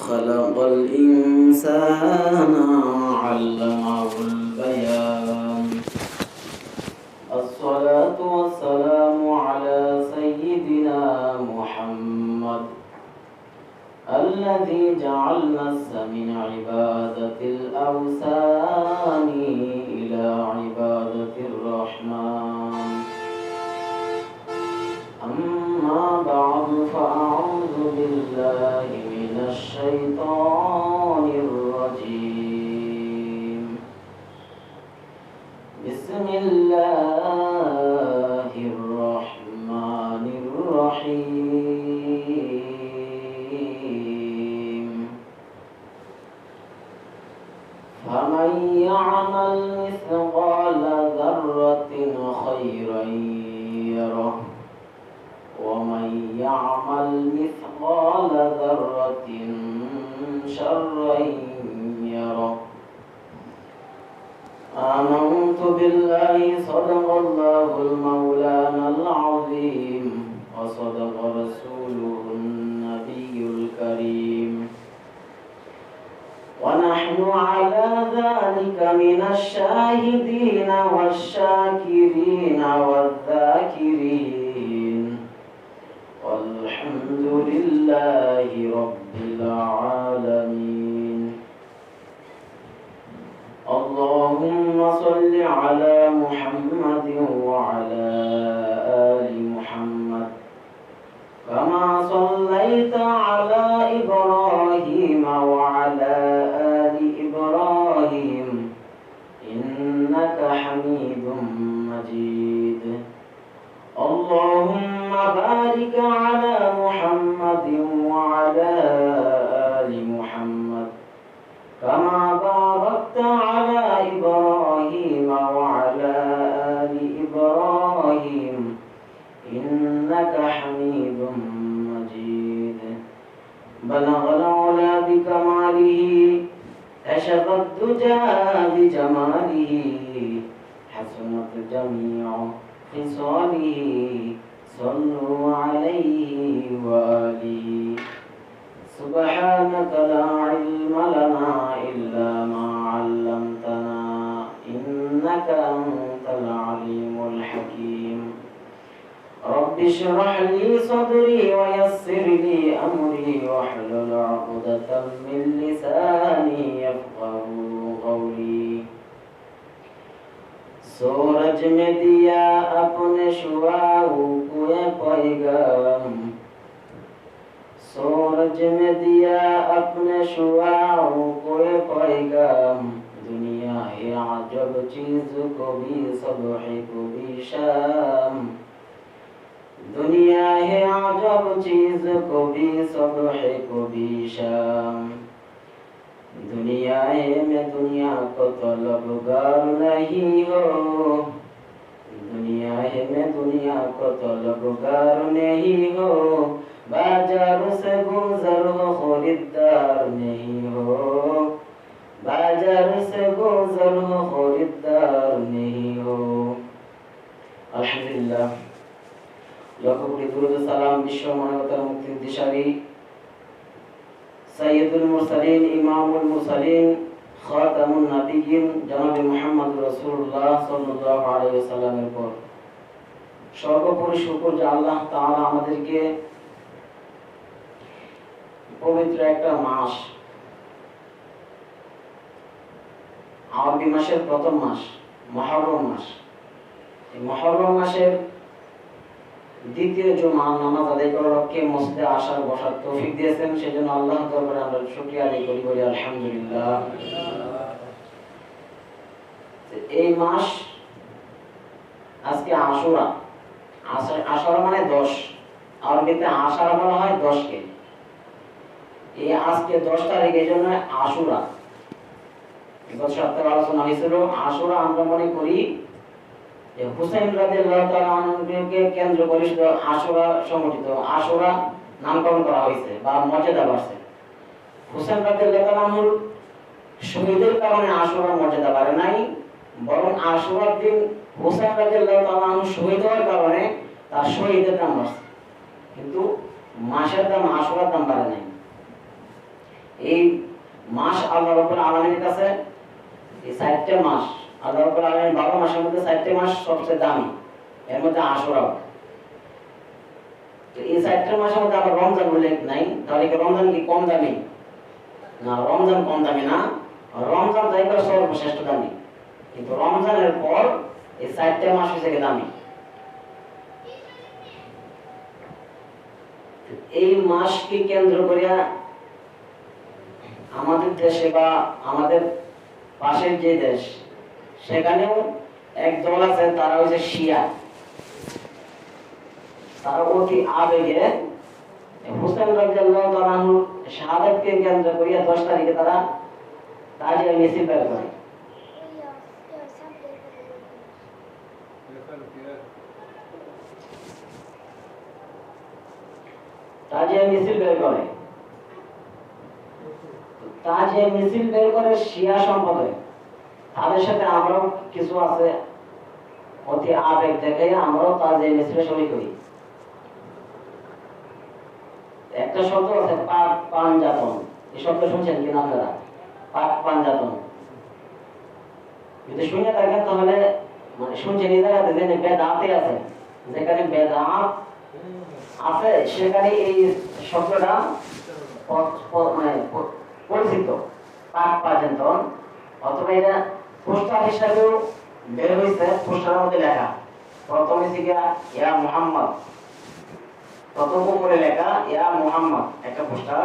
خلق الإنسان علمه البيان الصلاة والسلام على سيدنا محمد الذي جعلنا من عبادة الأوثان إلى عبادة الرحمن أما بعد فأعوذ بالله من الشيطان الرجيم بسم الله الرحمن الرحيم فمن يعمل مثقال ذرة خيرا يره ومن يعمل مثقال ذرة شرا يره آمنت بالله صدق الله المولانا العظيم وصدق رسوله النبي الكريم ونحن على ذلك من الشاهدين والشاكرين والذاكرين والحمد لله رب العالمين اللهم صل على محمد وعلى آل محمد كما صليت على إبراهيم وعلى آل إبراهيم إنك حميد مجيد اللهم بارك على محمد وعلى آل محمد كما باركت على إبراهيم وعلى آل إبراهيم إنك حميد مجيد بلغ العلا بكماله كشف الدجى بجماله حسنت جميع خصاله صلوا عليه وآله سبحانك لا علم لنا إلا ما علمتنا إنك أنت العليم الحكيم رب اشرح لي صدري ويسر لي أمري واحلل عقدة من لساني يفقهوا قولي सूरज में दिया अपने शुआओं को पैगाम सूरज में दिया अपने शुआओं को पैगाम दुनिया है अजब चीज को भी सुबह को भी शाम दुनिया है अजब चीज को भी सुबह को भी शाम दुनिया है मैं दुनिया को तलबगार नहीं हो दुनिया है मैं दुनिया को तलबगार नहीं हो बाजार से गुजर हो खरीदार नहीं हो बाजार से गुजर हो खरीदार नहीं हो अल्हम्दुलिल्लाह लाखों कोटि दुरूद सलाम विश्व मानवतार मुक्ति दिशारी सैयदुल मुरसलीन इमामुल मुरसलीन खातामुन नबिय्यिन जनाब मुहम्मद रसूलुल्लाह सल्लल्लाहु अलैहि वसल्लमेर पर সর্বোপরি শুকর যে আল্লাহ তাআলা আমাদেরকে পবিত্র একটা মাস আরবি মাসের প্রথম মাস মুহররম মাস এই মুহররম মাসের দ্বিতীয় জুমা নামাজ আদায় করার লক্ষ্যে মসজিদে আসার বসার তৌফিক দিয়েছেন সেজন্য আল্লাহর দরবারে আমরা শুকরিয়া আদায় করি বলি আলহামদুলিল্লাহ এই মাস আজকে আশুরা আশুরা মানে 10 আরবিতে আশারা বলা হয় 10 কে এই আজকে 10 তারিখ এজন্য আশুরা গত সপ্তাহে আলোচনা হয়েছিল আশুরা আমরা মনে করি হুসাইন রাদিয়াল্লাহু তাআলা আনহুকে কেন্দ্র করে আশুরা সংগঠিত আশুরা নামকরণ করা হয়েছে বা মর্যাদা বাড়ছে হুসাইন রাদিয়াল্লাহু তাআলা আনহুর শহীদের কারণে আশুরা মর্যাদা বাড়ে নাই বরং আশুরার দিন হুসাইন রাদিয়াল্লাহু তাআলা আনহু শহীদ হওয়ার কারণে তার শহীদের দাম বাড়ছে কিন্তু মাসের দাম আশুরার দাম বাড়ে নাই এই মাস আল্লাহ রাব্বুল আলামিনের কাছে এই 4টা মাস আল্লাহ রাব্বুল আলামিন 12 মাসের মধ্যে 4টা মাস সবচেয়ে দামি, এর মধ্যে আশুরা। তো এই 4টা মাসের মধ্যে আবার রমজান উল্লেখ নাই, তাহলে কি রমজান কি কম দামি? না, রমজান কম দামি না, রমজান তাই করে সর্বশ্রেষ্ঠ দামি, কিন্তু রমজানের পর এই 4টা মাস হচ্ছে দামি। এই মাসকে কেন্দ্র করিয়া আমাদের দেশে বা আমাদের পাশের যে দেশ সেখানেও এক দল আছে, তারা হচ্ছে শিয়া। তারা অতি আবেগে হুসেন রাদিয়াল্লাহু তাআলা আনহু শাহাদাতকে কেন্দ্র করিয়া 10 তারিখে তারা তাজিয়া মিছিল বের করে। তাজিয়া মিছিল বের করে, তাজিয়া মিছিল বের করে শিয়া সম্প্রদায়, তাদের সাথে আমরাও কিছু আছে অতি আবেগ দেখে আমরাও তাজিয়া মিছিলে শরীক হই। একটা শব্দ আছে পাক পাঞ্জাতন, এই শব্দ শুনছেন কিনা আপনারা? পাক পাঞ্জাতন যদি শুনে থাকেন তাহলে মানে শুনছেন এই জায়গাতে যে বেদাতে আছে, যেখানে বেদাত আছে সেখানে এই শব্দটা মানে পরিচিত, পাক পাঞ্জাতন। অথবা এটা পোস্টার হিসাবেও বের হয়েছে, পোস্টারের মধ্যে লেখা প্রথমে থেকে ইয়া মুহাম্মদ, প্রথম উপরে লেখা ইয়া মুহাম্মদ একটা পোস্টার,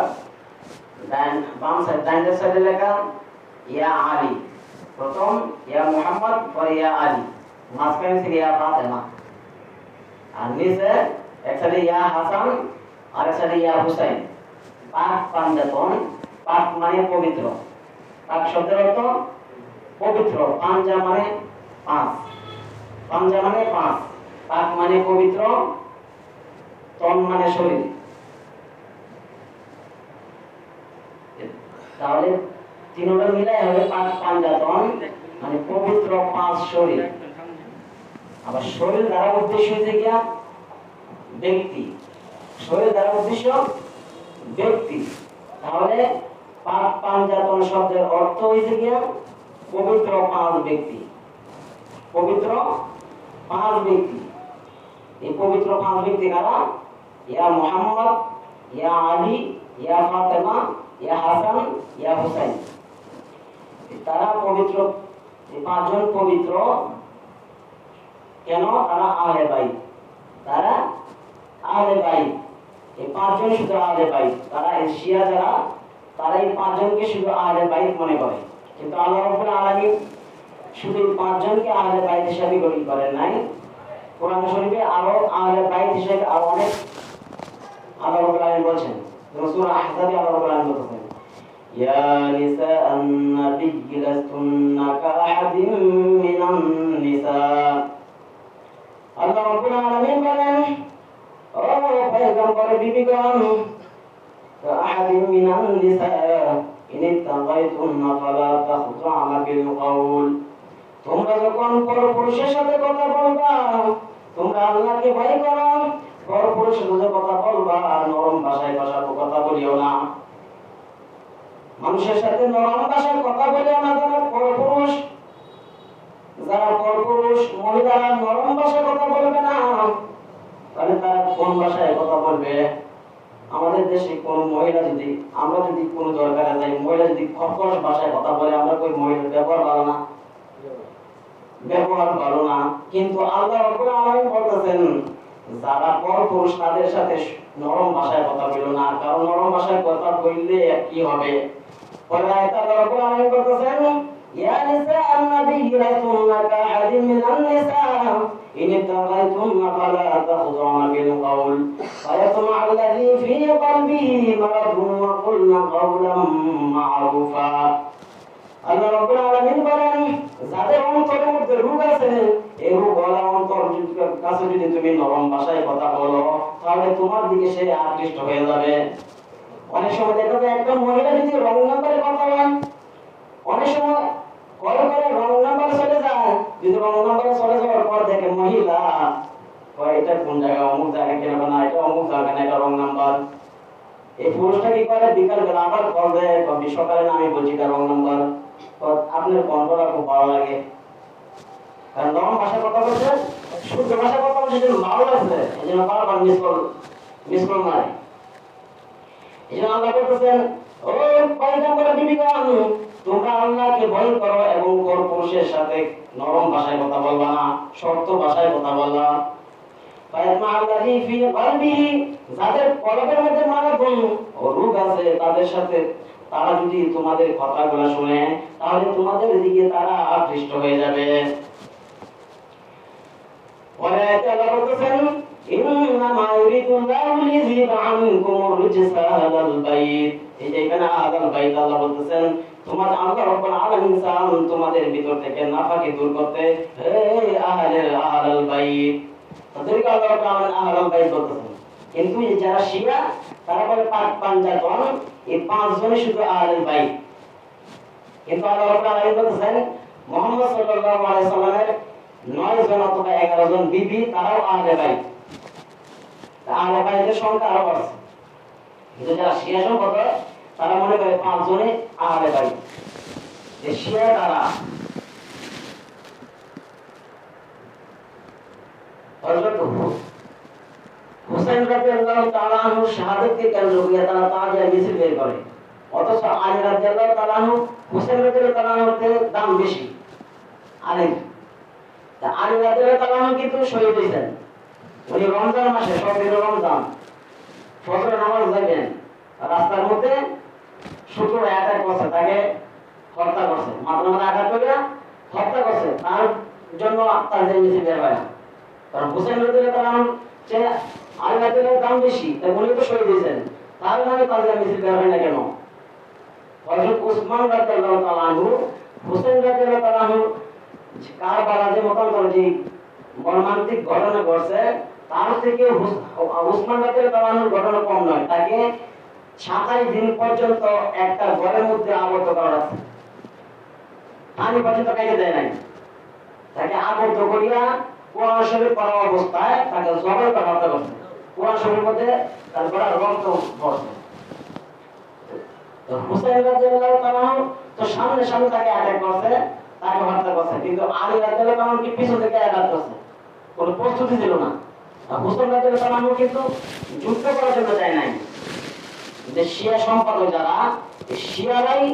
বাম সাইড ডাইনের সাইডে লেখা ইয়া আলী, প্রথম ইয়া মুহাম্মদ পরে ইয়া আলী, মাঝখানে থেকে ইয়া ফাতেমা, আর নিচে এক সাইডে ইয়া হাসান আর এক সাইডে ইয়া হুসাইন। পাক পাঞ্জাতন, পাক মানে পবিত্র, পাক শব্দের অর্থ পবিত্র, পাঞ্জা মানে 5, পাঞ্জা মানে 5, পাক মানে পবিত্র, তন মানে শরীর। তাহলে তিনটা মিলাই হবে পাক পাঞ্জাতন, মানে পবিত্র 5 শরীর। আবার শরীর দ্বারা উদ্দেশ্য হচ্ছে কি ব্যক্তি, শরীর দ্বারা উদ্দেশ্য ব্যক্তি। তাহলে পাক পাঞ্জাতন শব্দের অর্থ হইছে কি পবিত্র 5 ব্যক্তি, পবিত্র 5 ব্যক্তি। এই পবিত্র 5 ব্যক্তি কারা? ইয়া মুহাম্মদ, ইয়া আলী, ইয়া ফাতেমা, ইয়া হাসান, ইয়া হুসাইন। তারা পবিত্র, এই 5 জন পবিত্র কেন? তারা আহলে বাইত, তারা আহলে বাইত। এই 5 জন শুধু আহলে বাইত, তারা শিয়া যারা তারা এই 5 জনকে শুধু আহলে বাইত মনে করে, কিন্তু আল্লাহ রাব্বুল আলামিন শুধু 5 জনকে আহলে বাইত হিসেবে গণ্য করেন নাই। কোরআন শরীফে আরো আহলে বাইত হিসেবে আরো অনেক আল্লাহ রাব্বুল আলামিন বলেছেন। যেমন সূরা আহজাবে আল্লাহ রাব্বুল আলামিন বলেছেন ইয়া নিসাআন নাবিয়্যি লাস্তুন্না কাআহাদিন মিনান নিসা। আল্লাহ রাব্বুল আলামিন বলেন ও পয়গম্বরের বিবিগণ, কাআহাদিন মিনান নিসা ইন ইত্তাকাইতুন্না ফালা তাখযা'না বিল কওল। তোমরা যখন পরপুরুষের সাথে কথা বলবা তোমরা আল্লাহকে ভয় করো, পরপুরুষের সাথে কথা বলবা নরম ভাষায় কথা বলিও না। মানুষের সাথে নরম ভাষায় কথা বলিও না। যারা পরপুরুষ মহিলারা নরম ভাষায় কথা বলবে না, তাহলে তারা কোন ভাষায় কথা বলবে? আমাদের দেশে কোন মহিলা যদি, আমরা যদি কোনো দরকারে যাই, মহিলা যদি কর্কশ ভাষায় কথা বলে, আমরা কই মহিলার ব্যবহার ভালো না, ব্যবহার ভালো না। কিন্তু আল্লাহ রাব্বুল আলামিন বলতেছেন যারা পরপুরুষ তাদের সাথে নরম ভাষায় কথা বলো না, কারণ নরম ভাষায় কথা বললে কি হবে? পরে আয়াতে আল্লাহ রাব্বুল আলামিন বলতেছেন ইয়া নিসাআন নাবিয়্যি লাস্তুন্না কাআহাদিন মিনান নিসা ইন ইত্তাকাইতুন্না ফালা তাখযা'না বিল কওল ফায়াতমা আল্লাযী ফী কলবিহি মারাদুন ওয়া কুলনা কাওলাম মা'রুফা। আল্লাহ রাব্বুল আলামিন বলেন যাদের অন্তরের মধ্যে রোগ আছে, এই রোগওয়ালা অন্তর কাছে যদি তুমি নরম ভাষায় কথা বলো তাহলে তোমার দিকে সে আকৃষ্ট হয়ে যাবে। অনেক সময় দেখা যায় একটা মহিলা যদি রং নাম্বারে কথা বলে, অনেক সময় কল করে রং নাম্বার চলে যায়, যদি রং নাম্বারে চলে যাওয়ার পর দেখে মহিলা এটা কোন জায়গা, অমুক জায়গা কেন না, এটা অমুক জায়গা না, এটা রং নাম্বার। এই পুরুষটা কি করে বিকাল বেলা আবার কল দেয়, সকালে না আমি বলছি তার রং নাম্বার, আপনার কণ্ঠটা খুব ভালো লাগে, কারণ নরম ভাষায় কথা বলছে, শুদ্ধ ভাষায় কথা বলছে, যেন ভালো লাগছে, এই জন্য বারবার মিস কল মারে। এই জন্য আল্লাহ বলতেছেন, ও পয়গম্বর বিবিগণ, তোমরা আল্লাহকে ভয় করো এবং পর পুরুষের সাথে নরম ভাষায় কথা বলবা না, শক্ত ভাষায় কথা বলবা। ফায়াতমা আল্লাযী ফী কলবিহি, যাদের কলবের মধ্যে মারাদুন ও রোগ আছে, তাদের সাথে তারা যদি তোমাদের কথাগুলো শুনে, তাহলে তোমাদের দিকে তারা আকৃষ্ট হয়ে যাবে। পরে আয়াতে আল্লাহ বলতেছেন, ইন্নামা ইউরিদুল্লাহু লিইযহিবা আনকুমুর রিজসা আহলাল বাইত। এই যে এখানে আহলাল বাইত আল্লাহ বলতেছেন, তোমাদের আল্লাহ রাব্বুল আলামিন চান তোমাদের ভিতর থেকে নাফাকি দূর করতে। হে আহলাল বাইত, তাদেরকে আল্লাহ রাব্বুল আলামিন আহলাল বাইত বলতেছেন। কিন্তু এই যারা শিয়া তারা বলে পাঁচ পাঞ্জাতন, এই পাঁচজনই শুধু আহলাল বাইত। কিন্তু আল্লাহ রাব্বুল আলামিন বলতেছেন মুহাম্মদ সাল্লাল্লাহু আলাইহি সাল্লামের 9 জন অথবা 11 জন বিবি তারাও আহলে বাইত। আহলে বাইতের সংখ্যা আরো বাড়ছে, কিন্তু যারা শিয়া সম্প্রদায় তারা মনে করে 5 জনই আহলে বাইত। এই শিয়া তারা হযরত হুসাইন রাদিয়াল্লাহু তাআলা আনহু শাহাদাতকে কেন্দ্র করে তারা তাজিয়া মিছিল বের করে, অথচ আলী রাদিয়াল্লাহু তাআলা আনহু হুসাইন রাদিয়াল্লাহু তাআলা আনহুর দাম বেশি আলীর। আলী রাদিয়াল্লাহু তাআলা আনহু কিন্তু শহীদ হয়েছেন, উনি রমজান মাসে, সতের রমজান ফজর নামাজ যাবেন, রাস্তার মধ্যে শুক্র অ্যাটাক করছে, তাকে হত্যা করছে, মাথার মধ্যে আঘাত করে হত্যা করছে। তার জন্য তার যে মিছিল বের হয়, কারণ হুসাইন রাদিয়াল্লাহু তাআলা আনহু যে আলী রাদিয়াল্লাহু দাম বেশি, তাই উনি তো শহীদ হয়েছেন, তার নামে তাদের মিছিল বের হয় না কেন? হযরত উসমান রাদিয়াল্লাহু তাআলা আনহু হুসাইন রাদিয়াল্লাহু তাআলা আনহু কারবালা যে মতান্তর যে মর্মান্তিক ঘটনা ঘটছে, তার থেকে উসমান রাদিয়াল্লাহু তাআলা আনহুর ঘটনা কম নয়। তাকে 27 দিন পর্যন্ত একটা ঘরের মধ্যে আবদ্ধ করা হয়েছে, পানি পর্যন্ত খাইতে দেয় নাই। তাকে আবদ্ধ করিয়া কোরআন শরীফ পড়া অবস্থায় তাকে জবাই করা হত্যা করছে। কোরআন শরীফের মধ্যে তার গোড়া রক্ত পড়ছে। তো হুসাইন রাদিয়াল্লাহু তাআলা আনহু তো সামনে সামনে তাকে অ্যাটাক করছে, তাকে হত্যা করছে, কিন্তু আলী রাদিয়াল্লাহু তাআলা আনহু পিছন থেকে আঘাত করছে, কোনো প্রস্তুতি ছিল না। আর হুসাইন রাদিয়াল্লাহু তাআলা আনহু কিন্তু যুদ্ধ করার জন্য যায় নাই। যে শিয়া সম্পাদক যারা, শিয়ারাই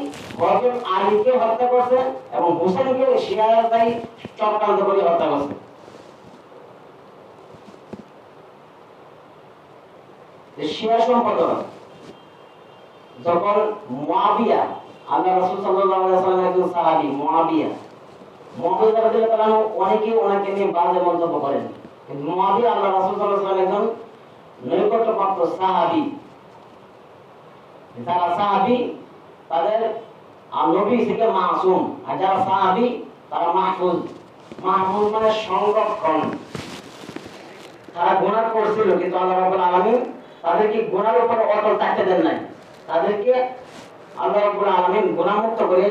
হযরত আলীকে হত্যা করছে এবং হুসাইনকে শিয়ারাই চক্রান্ত করে হত্যা করছে। শিয়া সম্পাদক যখন মুয়াবিয়া, আল্লাহ রাসূল সাল্লাল্লাহু আলাইহি ওয়াসাল্লামের একজন সাহাবী মুয়াবিয়া রাদিয়াল্লাহু তাআলা অনেকে ওনাকে নিয়ে বাজে মন্তব্য করেন, কিন্তু মুয়াবিয়া আল্লাহ রাসূল সাল্লাল্লাহু আলাইহি ওয়াসাল্লামের একজন নৈকট্যপ্রাপ্ত সাহাবী। যারা সাহাবী তাদের নবী থেকে মাসুম, আর যারা সাহাবী তারা মাহফুজ। মাহফুজ মানে সংরক্ষণ। তারা গুনাহ করছিল, কিন্তু আল্লাহ রাব্বুল আলামিন তাদেরকে গুনাহের উপর অটল থাকতে দেন নাই। তাদেরকে আল্লাহ রাব্বুল আলামিন গুনাহমুক্ত করে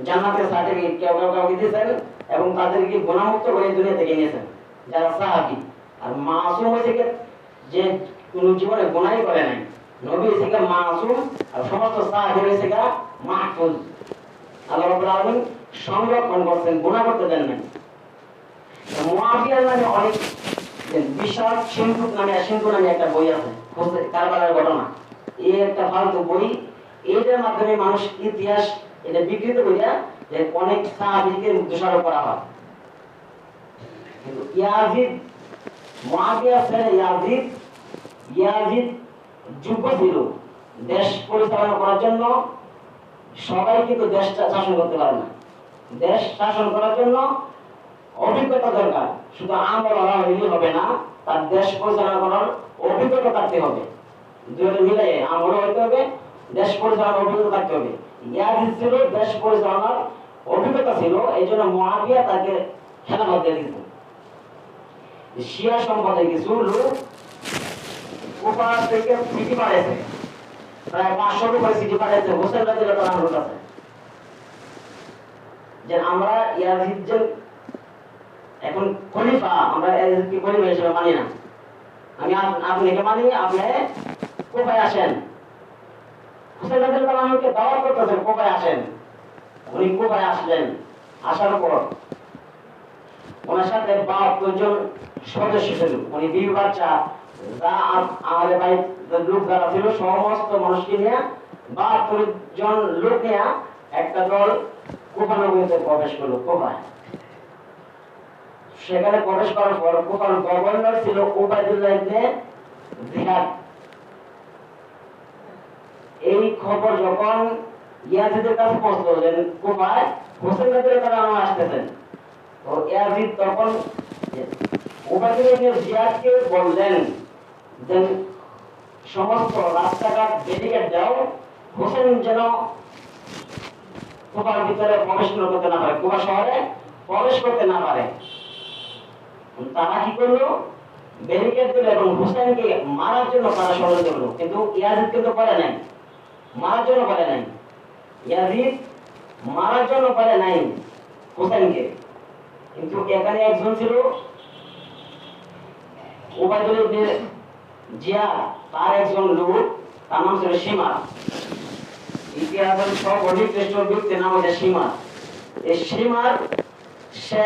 জান্নাতের সার্টিফিকেট কাউকে দিয়েছেন এবং তাদেরকে গুনাহমুক্ত করে দুনিয়া থেকে নিয়েছেন, যারা সাহাবী। আর মাসুম হয়েছে যে কোনো জীবনে গুনাহই করে নাই। নবী হয়েছে মাসুম, আর সমস্ত সাহাবী হয়েছে মাহফুজ। আল্লাহ রাব্বুল আলামিন সংরক্ষণ করছেন, গুনাহ করতে দেন নাই। মুয়াবিয়ার নামে অনেক বিশাল সিন্ধু নামে একটা বই আছে, কারবালার ঘটনা। এই একটা ফালতু বই, এটার মাধ্যমে মানুষ ইতিহাস এটা বিকৃত করিয়া যে অনেক সাহাবীকে দোষারোপ করা হয়। কিন্তু ইয়াজিদ, মুয়াবিয়া ছেলে ইয়াজিদ যোগ্য ছিল দেশ পরিচালনা করার জন্য। সবাই কিন্তু দেশ শাসন করতে পারে না। দেশ শাসন করার জন্য অভিজ্ঞতা দরকার, শুধু আমল হলেই হবে না, তার দেশ পরিচালনা করার অভিজ্ঞতা থাকতে হবে। দুটো মিলে আমল হইতে হবে, দেশ পরিচালনার অভিজ্ঞতা থাকতে হবে। ইয়াজিদ ছিল দেশ পরিচালনার অভিজ্ঞতা ছিল, এই জন্য মুয়াবিয়া তাকে খেলাফত দিয়ে দিয়েছেন। শিয়া সম্প্রদায় কিছু লোক উপহার থেকে চিঠি পাঠিয়েছে, প্রায় 500 রুপায় চিঠি পাঠিয়েছে হুসাইন রাদিয়াল্লাহু তাআলার কাছে, যে আমরা ইয়াজিদ যে এখন খলিফা, আমরা ইয়াজিদকে খলিফা হিসেবে মানি না। আমি আপনাকে মানি, আপনি কোথায় আসেন, হুসাইন রাদিয়াল্লাহু আনহুকে দাওয়াত করতেছেন, কোপায় আসেন। উনি কোপায় আসলেন, আসার পর ওনার সাথে 72 জন সদস্য ছিল। উনি বিবি বাচ্চা যা আহলে বাইত লোক যারা ছিল সমস্ত মানুষকে নিয়ে 72 জন লোক নিয়ে একটা দল কুফা নগরীতে প্রবেশ করলো, কোপায়। সেখানে প্রবেশ করার পর কুফার গভর্নর ছিল উবাইদুল্লাহ ইবনে জিয়াদ। এই খবর যখন ইয়াজিদের কাছে পৌঁছলো যে কুফায় হোসেন রাদিয়াল্লাহু আনহু আসতেছেন, তো ইয়াজিদ তখন উবাইদুল্লাহ ইবনে জিয়াদকে বললেন যে সমস্ত রাস্তাঘাট ব্যারিকেড দাও, হোসেন যেন কুফার ভিতরে প্রবেশ করতে না পারে, কুফা শহরে প্রবেশ করতে না পারে। তারা কি করলো, ব্যারিকেড দিল এবং হুসাইনকে মারার জন্য তারা ষড়যন্ত্র করলো, কিন্তু ইয়াজিদ কিন্তু পারে নাই, মারার জন্য পারে নাই। ইয়াজিদ মারার জন্য পারে নাই হুসাইনকে, কিন্তু এখানে একজন ছিল উবাইদুল্লাহ ইবনে জিয়াদ, তার একজন লোক, তার নাম ছিল সীমা। ইতিহাসের সব অধিক শ্রেষ্ঠ ব্যক্তির নাম হচ্ছে সীমা। এই সীমার সে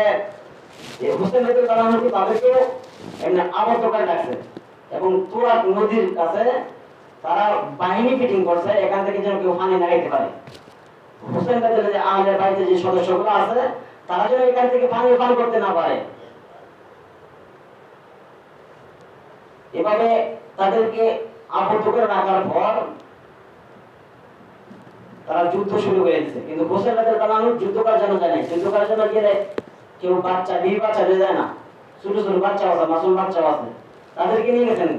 হুসেন রাদিয়াল্লাহু আনহু তাদেরকে এমনি আবদ্ধ করে রাখছে এবং তুরাত নদীর কাছে তারা বাহিনী ফিটিং করছে, এখান থেকে যেন কেউ পানি না খাইতে পারে। হুসেন রাদিয়াল্লাহু আনহুর বাড়িতে যে সদস্যগুলো আছে তারা যেন এখান থেকে পানি পান করতে না পারে, এভাবে তাদেরকে আবদ্ধ করে রাখার পর তারা যুদ্ধ শুরু করে দিয়েছে। কিন্তু হোসেন রাদিয়াল্লাহু আনহু যুদ্ধ করার জন্য যায় না, যুদ্ধ করার জন্য গেলে কেউ বাচ্চা বিবি বাচ্চা নিয়ে যায় না, ছোট ছোট বাচ্চা আছে, মাসুম বাচ্চা আছে, তাদেরকে নিয়ে গেছেন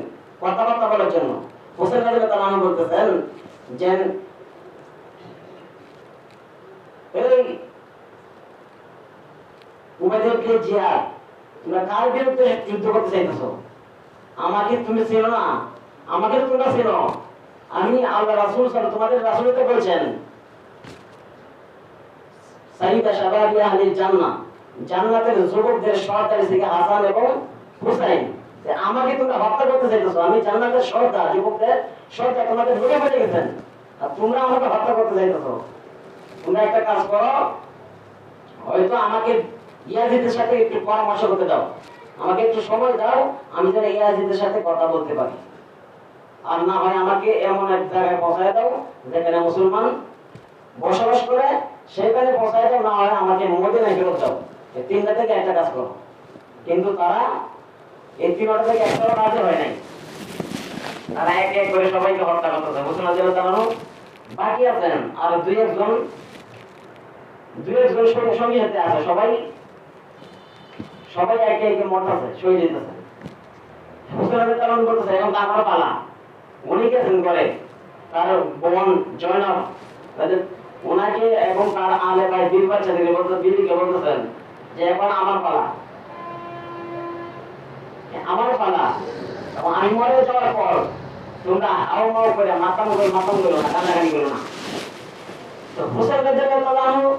কথাবার্তা বলার জন্য। হোসেন রাদিয়াল্লাহু আনহু বলতেছেন যে এই উবাইদুল্লাহ জিয়াদ, তোমরা কার বিরুদ্ধে যুদ্ধ করতে চাইতেছো? আমাকে তুমি চেনো না, আমাকে তোমরা চেনো, আমি আল্লাহ রাসূল সাল্লাল্লাহু তোমাদের রাসূল তো বলছেন সাইয়্যিদা শাবাবি আহলিল জান্নাহ, জান্নাতের যুবকদের সর্দার থেকে হাসান এবং হুসাইন। আমাকে তোমরা হত্যা করতে চাইতেছো, আমি জান্নাতের সর্দার, যুবকদের সর্দার, তোমাদের ধরে পড়ে গেছেন, আর তোমরা আমাকে হত্যা করতে চাইতেছো। তোমরা একটা কাজ করো, হয়তো আমাকে ইয়াজিদের সাথে একটু পরামর্শ করতে দাও, আমাকে একটু সময় দাও, আমি যেন ইয়াজিদের সাথে কথা বলতে পারি, আর না হয় আমাকে এমন এক জায়গায় পৌঁছায় দাও যেখানে মুসলমান বসবাস করে, সেখানে পৌঁছায় দাও, না হয় আমাকে মদিনায় ফেরত দাও। এই তিনটা থেকে একটা কাজ করো। কিন্তু তারা এই তিনটা থেকে একটা কাজ হয় নাই, তারা এক এক করে সবাইকে হত্যা করতেছে। হোসেন রাদিয়াল্লাহু আনহু বাকি আছেন আর দুই একজন সঙ্গী সাথে আছে, সবাই একে একে মরতেছে, শহীদ হইতেছে। হোসেন রাদিয়াল্লাহু আনহু বলতেছে এখন তার পালা। উনি গেছেন করে তার বোন জয়নব ওনাকে এবং তার আলে ভাই বিবি বাচ্চাদেরকে বিবিকে বলতেছেন যে এখন আমার পালা, আমার পালা, আমি মরে যাওয়ার পর তোমরা আও মাও করে মাতাম করো না, কান্নাকানি করো না। তো হোসেন রাদিয়াল্লাহু আনহু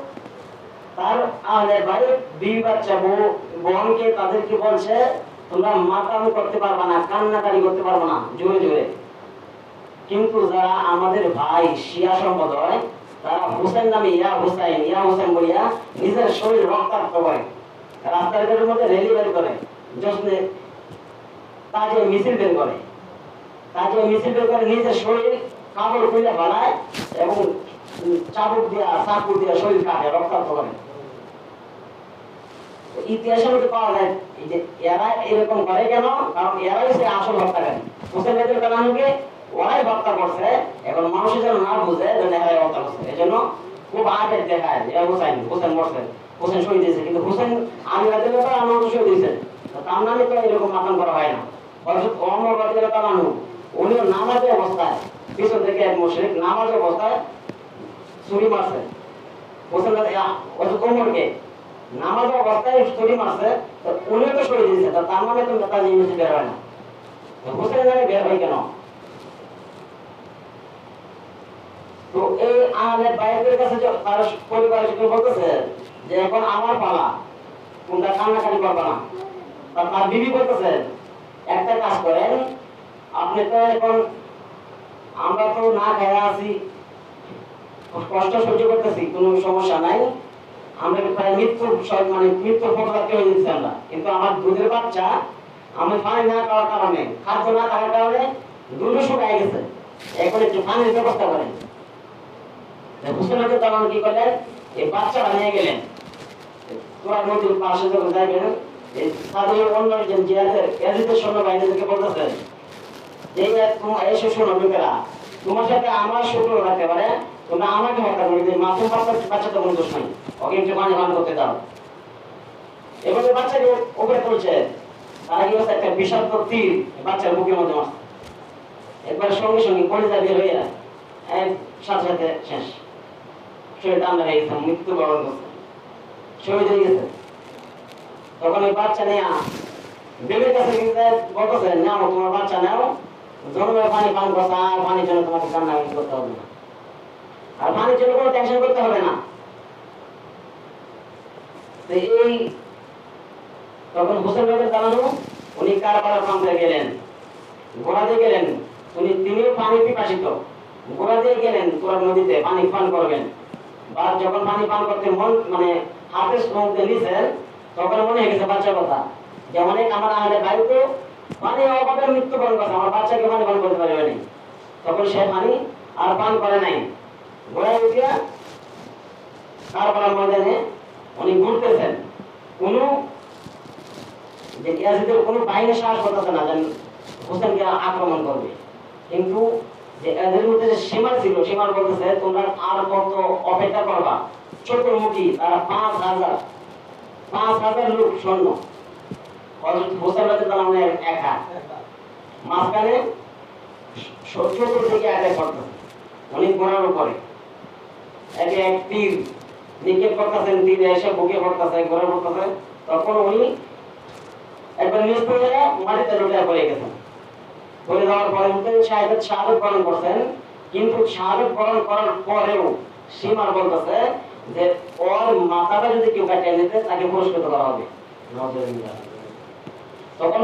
তার আলে ভাই বিবি বাচ্চা বোনকে তাদেরকে বলছে তোমরা মাতাম করতে পারবা না, কান্নাকানি করতে পারবা না জোরে জোরে। কিন্তু যারা আমাদের ভাই শিয়া সম্প্রদায়, তারা হুসেন নামে ইয়া হুসেন বলিয়া নিজের শরীর রক্তাক্ত করে, রাস্তাঘাটের মধ্যে র্যালি বের করে, জশ্নে তাজে মিছিল বের করে, নিজের শরীর কাপড় খুলে বানায় এবং চাবুক দিয়া শরীর কাটে, রক্তাক্ত করে। ইতিহাসের মধ্যে পাওয়া যায় যে এরা এরকম করে কেন, কারণ এরাই সে আসল হত্যাকারী। হোসেন রাদিয়াল্লাহু আনহুকে ওরাই হত্যা করছে, এখন মানুষের যেন না বুঝে যে এরাই হত্যা করছে, এই জন্য খুব আগে দেখায় যে হোসেন মরছে, হোসেন শহীদ হয়েছে, কিন্তু হোসেন আলী রাদিয়াল্লাহু আনহু শহীদ হয়েছে, তার নামে তো এরকম মাতাম করা হয় না। হযরত ওমর রাদিয়াল্লাহু আনহু উনিও নামাজের অবস্থায় পিছন থেকে এক মুশরিক নামাজের অবস্থায় ছুরি মারছে হোসেন হযরত ওমরকে, নামাজের অবস্থায় ছুরি মারছে, উনিও তো শহীদ হয়েছে, তার নামে তো তার জিনিস বের হয় না। হোসেনের নামে বের হয় কেন? তো এই আহলে বাইতের কাছে তার পরিবারের সাথে বলতেছে যে এখন আমার পালা, তোমরা কান্নাকাটি করবে না। তার বিবি বলতেছে একটা কাজ করেন, আপনি তো এখন আমরা তো না খেয়ে আছি, কষ্ট সহ্য করতেছি, কোনো সমস্যা নাই, আমরা প্রায় মৃত্যুর মানে মৃত্যুর পথে হয়ে যেতেছি আমরা, কিন্তু আমার দুধের বাচ্চা আমি পানি না খাওয়ার কারণে, খাদ্য না খাওয়ার কারণে দুধ শুকায় গেছে, এখন একটু পানির ব্যবস্থা করেন। হুসেন রাদিয়াল্লাহু কি করলেন, এই বাচ্চাটা নিয়ে গেলেন তোরা নদীর পাশে যখন যাবেন, এই সাধারণ অন্য একজন জিয়াদের সৈন্যবাহিনীদেরকে বলতেছেন যে এই শোনো লোকেরা, তোমার সাথে আমার শত্রু রাখতে পারে, তোমরা আমাকে হত্যা করে দিই, মাসুম বাচ্চা তো কোনো দোষ নাই, ওকে একটু পানি পান করতে দাও। এবং বাচ্চাকে উপরে তুলছে, তারা কি হচ্ছে একটা বিষাক্ত তীর বাচ্চার বুকের মধ্যে মারছে, একবার সঙ্গে সঙ্গে কলিজা বের হয়ে সাথে সাথে শেষ, শরীর ঠান্ডা হয়ে গেছে, মৃত্যুবরণ করছে, শহীদ হয়ে গেছে। তখন ওই বাচ্চা নিয়ে বেবির কাছে বলতেছে, নাও তোমার বাচ্চা নাও, জন্মের পানি পান করছে, আর পানির জন্য তোমাকে কান্না করতে হবে না, আর পানির জন্য কোনো টেনশন করতে হবে না। এই তখন হোসেন রাদিয়াল্লাহু উনি কারবালার প্রান্তে গেলেন, ঘোড়া দিয়ে গেলেন, তিনিও পানি পিপাসিত, ঘোড়া দিয়ে গেলেন তোরা নদীতে পানি পান করবেন। বা যখন পানি পান করতে মন মানে হাতের মধ্যে নিছেন, তখন মনে হয়ে গেছে বাচ্চার কথা, যে অনেক আমার আহলে বাইরে তো পানি অভাবে মৃত্যুবরণ করছে, আমার বাচ্চাকে পানি পান করতে পারবে না, তখন সে পানি আর পান করে নাই। ঘোড়ায় উঠিয়া কারবালার ময়দানে উনি ঘুরতেছেন, কোনো যে ইয়াজিদের কোনো বাহিনী সাহস করতেছে না যে হোসেনকে আক্রমণ করবে, কিন্তু যে এদের মধ্যে যে সীমার ছিল, সীমার বলতেছে তোমরা আর কত অপেক্ষা করবা, চতুর্মুখী তারা 5,000 লোক সৈন্য, হোসেন রাদিয়াল্লাহু একা মাঝখানে চতুর্দিকে একা করতেছে, উনি ঘোড়ার উপরে একে এক তীর নিক্ষেপ করতেছেন, তীর এসে বুকে পড়তেছে, ঘোড়া পড়তেছে, তখন উনি একবার নিজ পড়ে মাটিতে লুটিয়ে পড়ে গেছেন। পড়ে যাওয়ার পরে শাহাদাত বরণ করছেন, কিন্তু শাহাদাত বরণ করার পরেও সীমার বলতেছে যে ওর মাথাটা যদি কেউ কাটিয়ে নিতে তাকে পুরস্কৃত করা হবে। তখন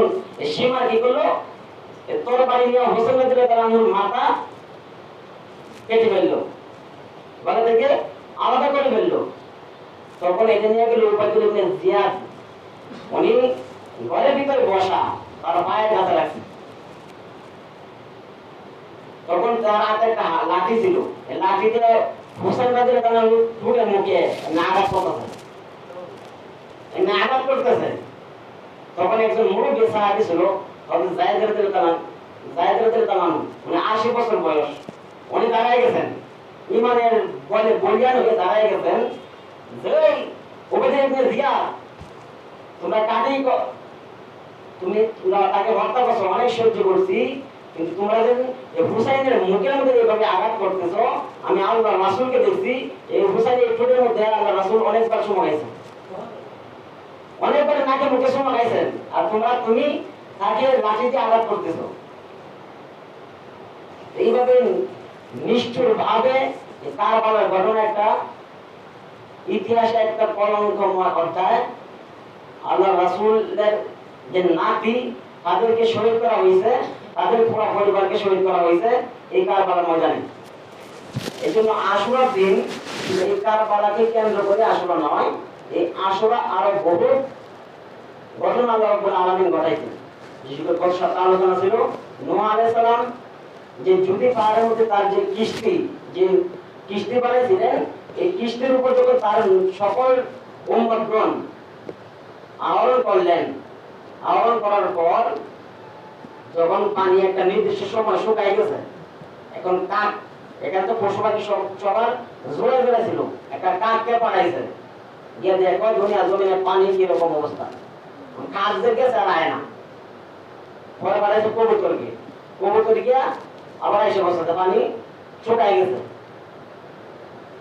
সীমা কি করলো, তোর বাড়ি নিয়ে হোসেন রাদিয়াল্লাহু মাথা কেটে ফেললো, গলা থেকে আলাদা করে ফেললো। তখন এটা নিয়ে গেল উপায়দুল ইবনে জিয়াদ, উনি ঘরের ভিতরে বসা, তার পায়ে কাছে রাখছে, তখন তার হাতে একটা লাঠি ছিল, এই লাঠি দিয়ে হোসেন রাদিয়াল্লাহু ঠুকে মুখে আঘাত করতেছে। তখন একজন মুরব্বী সাহাবী ছিল, হযরত যায়েদ রাদিয়াল্লাহু আনহু, মানে 80 বছর বয়স, উনি দাঁড়ায় গেছেন, ইমানের বলে বলিয়ান হয়ে দাঁড়ায় গেছেন যে উবাইদুল ইবনে জিয়াদ, তোমরা কাটি তুমি তাকে হত্যা করছো, অনেক সহ্য করছি, কিন্তু তোমরা যদি হুসাইনের মুখের মধ্যে এইভাবে আঘাত করতেছো, আমি আল্লাহ রাসূলকে দেখছি এই হুসাইনের ঠোঁটের মধ্যে আল্লাহ রাসূল অনেকবার সময় গেছেন, অনেকবার নাকে মুখে সময় গেছেন, আর তুমি তাকে লাঠি দিয়ে আঘাত করতেছো। এইভাবে নিষ্ঠুর ভাবে কারবালার ঘটনা একটা ইতিহাসে একটা কলঙ্কময় অধ্যায়। আল্লাহ রাসূলের যে নাতি তাদেরকে শহীদ করা হয়েছে, তাদের পুরো পরিবারকে শহীদ করা হয়েছে এই কারবালার ময়দানে। এই জন্য আশুরার দিন এই কারবালাকে কেন্দ্র করে আশুরা নয়, এই আশুরা আরো বহু ঘটনা আল্লাহ রাব্বুল আলামিন ঘটাইছেন। যেগুলো গত সপ্তাহে আলোচনা ছিল, নূহ আলাইহিস সালাম যে জুদি পাহাড়ের মধ্যে তার যে কিস্তি বানিয়েছিলেন, এই কিস্তির উপর যখন তার সকল উম্মতগণ আহরণ করলেন, আহরণ করার পর যখন পানি একটা নির্দিষ্ট সময় শুকাই গেছে, এখন কাক, এখানে তো পশু পাখি সবার জোরে জোরে ছিল, একটা কাককে পাঠাইছে, গিয়ে দেখো দুনিয়া জমিনে পানি কিরকম অবস্থা, কাক যে গেছে আর আয় না, পরে পাঠাইছে কবুতর গিয়া আবার এসে বসে পানি শুকাই গেছে।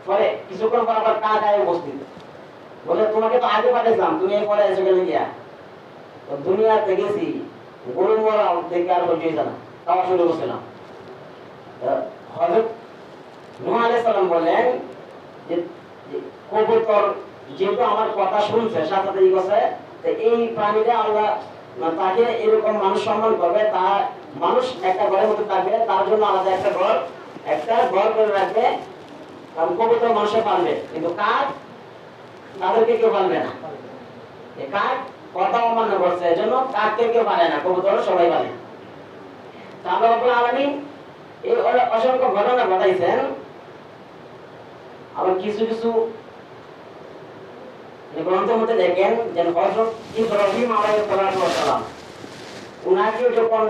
পরে কিছুক্ষণ পর আবার কাক আয় উপস্থিত, বলে তোমাকে তো আগে পাঠাইছিলাম, তুমি এই পরে এসে গেলে গিয়া, তো দুনিয়াতে গেছি গরু মরা দেখে আর সহ্য হয়েছে না, তাও শুনে বসছিলাম। হযরত নূহ আলাইহিস সালাম বললেন যে কবুতর যেহেতু আমার কথা শুনছে, সাথে সাথে এই কথা, এই প্রাণীটা আল্লাহ তাকে এরকম মানুষ সম্মান করবে, তা মানুষ একটা ঘরের মধ্যে থাকবে, তার জন্য আলাদা একটা ঘর করে রাখবে, কারণ কবুতর মানুষে পালবে, কিন্তু কাক তাদেরকে কেউ পালবে না। কাক কথা অমান্য করছে, এজন্য কাককে কেউ পালে না, কবুতর সবাই পালে। আল্লাহ রাব্বুল আলামিন এই অসংখ্য ঘটনা ঘটাইছেন। আবার কিছু কিছু গ্রন্থের মধ্যে দেখেন যে হযরত ইব্রাহিম আলাইহিস সালাম উনাকে যখন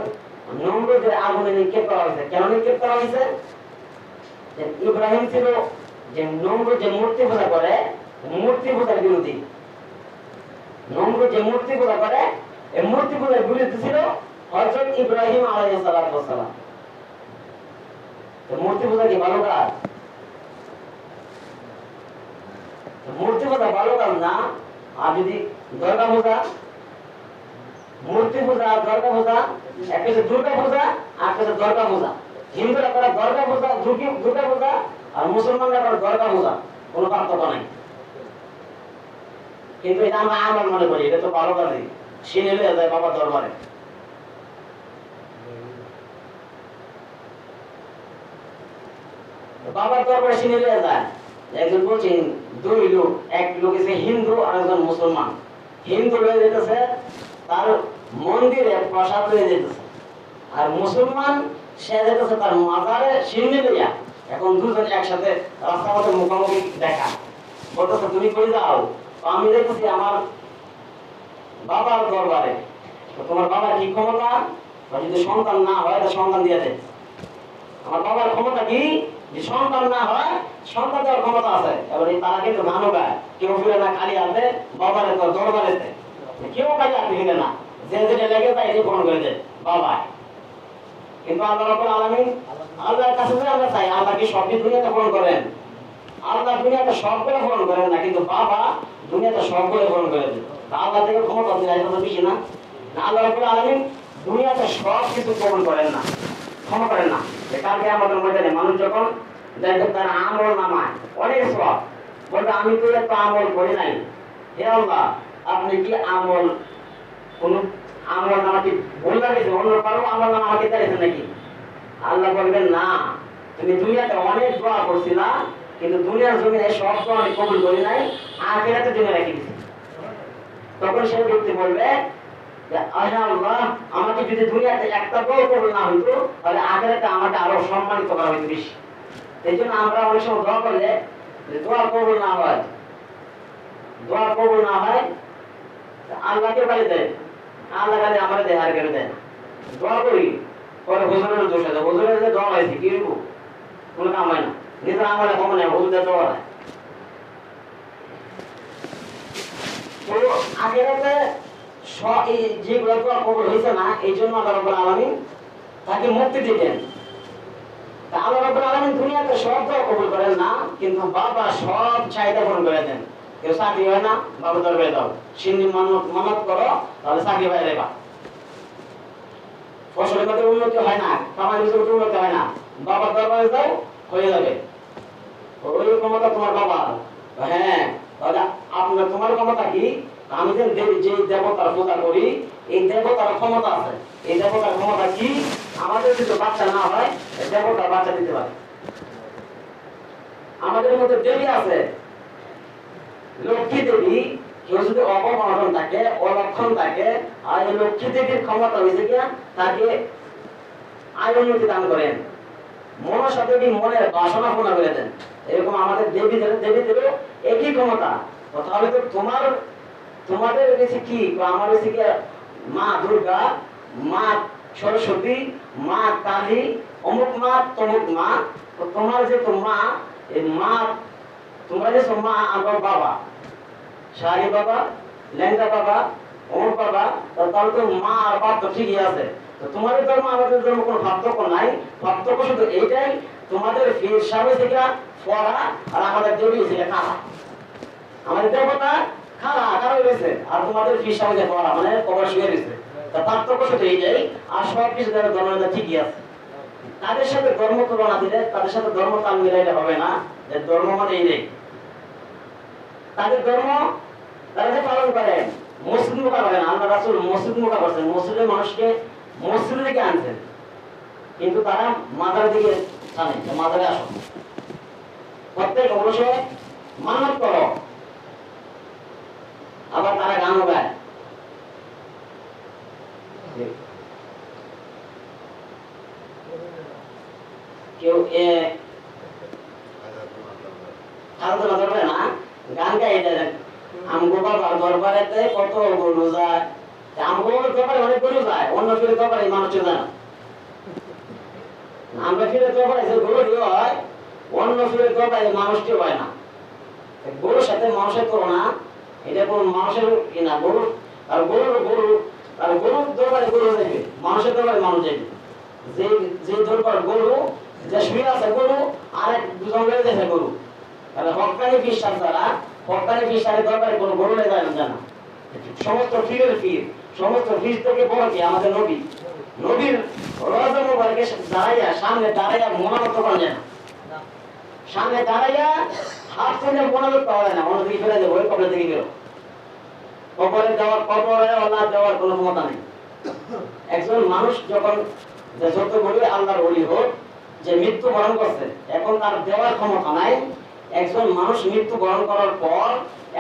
নমরুদের আগুনে নিক্ষেপ করা হয়েছে, কেন নিক্ষেপ করা হয়েছে? যে ইব্রাহিম ছিল যে নমরুদ যে মূর্তি পূজা করে, মূর্তি পূজার বিরোধী। নমরুদ যে মূর্তি পূজা করে, এই মূর্তি পূজার বিরোধী ছিল হযরত ইব্রাহিম আলাইহিস সালাম। তো মূর্তি পূজা কি ভালো কাজ? মূর্তি পূজা ভালো কাজ না। আর যদি দুর্গা পূজা, মূর্তি পূজা আর দুর্গা পূজা, এক হচ্ছে দুর্গা পূজা আর হচ্ছে দুর্গা পূজা। হিন্দুরা করে দুর্গা পূজা, দুর্গা পূজা, আর মুসলমানরা করে দুর্গা পূজা, কোনো পার্থক্য নাই। কিন্তু এটা আমরা আমল মনে করি, এটা তো ভালো কাজই, সিনে লয়ে যায় বাবা দরবারে। বাবার দরবারে সিনে লয়ে যায়। একজন বলছেন দুই লোক, এক লোক এসে হিন্দু আর একজন মুসলমান। হিন্দু লয়ে যেতেছে তার মন্দিরে প্রসাদ লয়ে যেতেছে, আর মুসলমান সে যেতেছে তার মাজারে সিন্নি লইয়া। এখন দুজন একসাথে রাস্তার মধ্যে মুখোমুখি দেখা, বলতেছে তুমি কই যাও? আমি দেখতেছি আমার বাবার দরবারে। তো তোমার বাবার কি ক্ষমতা? যদি সন্তান না হয় তো সন্তান দিয়ে দেয়। আমার বাবার ক্ষমতা কি? যে সন্তান না হয় সন্তান দেওয়ার ক্ষমতা আছে। এবারে তারা কিন্তু গানও গায়, কেউ ফিরে না খালি হাতে বাবারে দরবারেতে, কেউ কাজে হাতে ফিরে না, যে যেটা লেগে যায় এটি গ্রহণ করে দেয় বাবা। কিন্তু আল্লাহ রাব্বুল আলামিন, আল্লাহর কাছে যে আমরা চাই, আল্লাহ কি সব দুনিয়াতে গ্রহণ করেন? আল্লাহ দুনিয়াতে সবগুলো গ্রহণ করেন না, কিন্তু বাবা দুনিয়াতে সবগুলো গ্রহণ করে দেয়। আল্লাহ থেকে ক্ষমতা দেয় এটা তো বেশি না? আল্লাহ রাব্বুল আলামিন দুনিয়াতে সব কিছু গ্রহণ করেন না, ক্ষমা করেন না। কালকে আমাদের ময়দানে মানুষ যখন দেখবে তার আমল নামায় অনেক সব, বলতে আমি তো এত আমল করি নাই, হে আল্লাহ আপনি কি আমল কোন আমল নামাকে ভুল লাগেছে, অন্য কারো আমল নামা আমাকে চাইছেন নাকি? আল্লাহ বলবেন না, তুমি দুনিয়াতে অনেক দোয়া করছিলা, কিন্তু দুনিয়ার জমিনে সব দোয়া আমি কবুল করি নাই, আখিরাতের জন্য রেখে দিছি। তখন সেই ব্যক্তি বলবে যে আল্লাহ আমাকে যদি দুনিয়াতে একটা দোয়া কবুল না হইতো, তাহলে আখিরাতে আমাকে আরো সম্মানিত করা হইতো বেশি। এই জন্য আমরা অনেক সময় দোয়া করলে দোয়া কবুল না হয়, দোয়া কবুল না হয় আল্লাহকে বলে দেয়, আল্লাহ কাছে আমার দেয় আর কেউ দেয় না। দোয়া করি পরে হুজুরের দোষ আছে, হুজুরের যে দোয়া হয়েছে কি হইব? কোনো কাম হয় না, নিজের আমলে কমে নেয়, হুজুরের দোয়া হয়। তো আখিরাতে যেগুলো দোয়া কবুল হয়েছে না, এই জন্য আল্লাহ রাব্বুল আলামিন তাকে মুক্তি দিবেন। আল্লাহ রাব্বুল আলামিন দুনিয়াতে সব দোয়া কবুল করেন না, কিন্তু বাবা সব চাহিদা পূরণ করে দেন। কেউ চাকরি হয় না, বাবা দরবারে দাও, সিন্নি মানত করো, তাহলে চাকরি পাই যাবা। ফসলের মধ্যে উন্নতি হয় না, কামাই রুজির উন্নতি হয় না, বাবার দরবারে যাও, হয়ে যাবে। ওই ক্ষমতা তোমার বাবার। হ্যাঁ, তাহলে আপনার তোমার ক্ষমতা কি? আমি যে দেবতার পূজা করি, এই দেবতার ক্ষমতা আছে। এই দেবতার ক্ষমতা কি? আমাদের যদি বাচ্চা না হয়, দেবতা বাচ্চা দিতে পারে। আমাদের মধ্যে দেবী আছে, লক্ষ্মী দেবী। কেউ যদি অপমরণ থাকে, অলক্ষণ থাকে, আর এই লক্ষ্মী দেবীর ক্ষমতা হয়েছে কি তাকে আয় উন্নতি দান করেন, মনসা দেবী মনের বাসনা পূর্ণ করে দেন। এরকম আমাদের দেবীদেরও একই ক্ষমতা। তাহলে তো তোমাদের বেশি কি, আমার বেশি কি মা দুর্গা, মা সরস্বতী, মা কালী, অমুক মা তমুক মা। তোমার যে মা, এই মা তোমরা যে মা, আমার বাবা শাহী বাবা, লেঙ্গা বাবা, অমুক বাবা, তাহলে তো মা আর বাপ তো ঠিকই আছে। তো তোমাদের ধর্ম আমাদের ধর্ম কোনো পার্থক্য নাই। পার্থক্য শুধু এইটাই, তোমাদের পীর সাহেব থেকে ফরা আর আমাদের দেবী থেকে খালা। আমাদের দেবতা খালা আকার হয়েছে, আর তোমাদের পীর সাহেব থেকে ফরা মানে কবর শুয়ে রয়েছে। পার্থক্য শুধু এইটাই, আর সব কিছু ধর্ম ঠিকই আছে। তাদের সাথে ধর্ম তুলনা দিলে, তাদের সাথে ধর্ম তাল মিলাইলে হবে না। যে ধর্ম মানে এই নেই, তাদের ধর্ম তারা যে পালন করেন মসজিদ মোকা করেন। আল্লাহ রাসূল মসজিদ মোকা করছেন, মসজিদের মানুষকে মসজিদের দিকে আনছেন, কিন্তু তারা মাজারের দিকে টানে, মাজারে আসো। প্রত্যেক অবশ্যই মানত করো। আবার তারা গানও গায়। কেউ আলোচনা করবে না, গান গাই আমগো বাবার দরবারেতে কত গরু যায়, আমগো দরবারে অনেক গরু যায়, অন্য ফিরে দরবারে মানুষ যায় না। আমরা ফিরে দরবারে যে গরু হয়, অন্য ফিরে দরবারে মানুষটি হয় না। গরুর সাথে মানুষের তুলনা, এটা কোন মানুষের কিনা, গরু আর গরুর গরু আর গরুর দরবারে গরু যাবে, মানুষের দরবারে মানুষ যাবে। যে যে দরবার গরু, যে শুয়ে আছে গরু, আরেক দুজন বেড়ে দেখে গরু। তাহলে হকানি বিশ্বাস দ্বারা হকানি বিশ্বাসের দরবারে কোনো গরু নেই যায় না। সমস্ত ফিরের ফির, সমস্ত ফির থেকে বড় কি আমাদের নবী। নবীর রওজা মুবারকে দাঁড়াইয়া, সামনে দাঁড়াইয়া মোনাজাত করা যায় না। সামনে দাঁড়াইয়া হাত তুলে মোনাজাত করা যায় না, অন্যদিকে ফেলে দেবো, ওই কবরের দিকে বেরো। কবরে দেওয়ার, কবরে আল্লাহ দেওয়ার কোনো ক্ষমতা নেই। একজন মানুষ যখন যত বলি আল্লাহর ওলি হোক, যে মৃত্যুবরণ করছে, এখন তার দেওয়ার ক্ষমতা নাই। একজন মানুষ মৃত্যুবরণ করার পর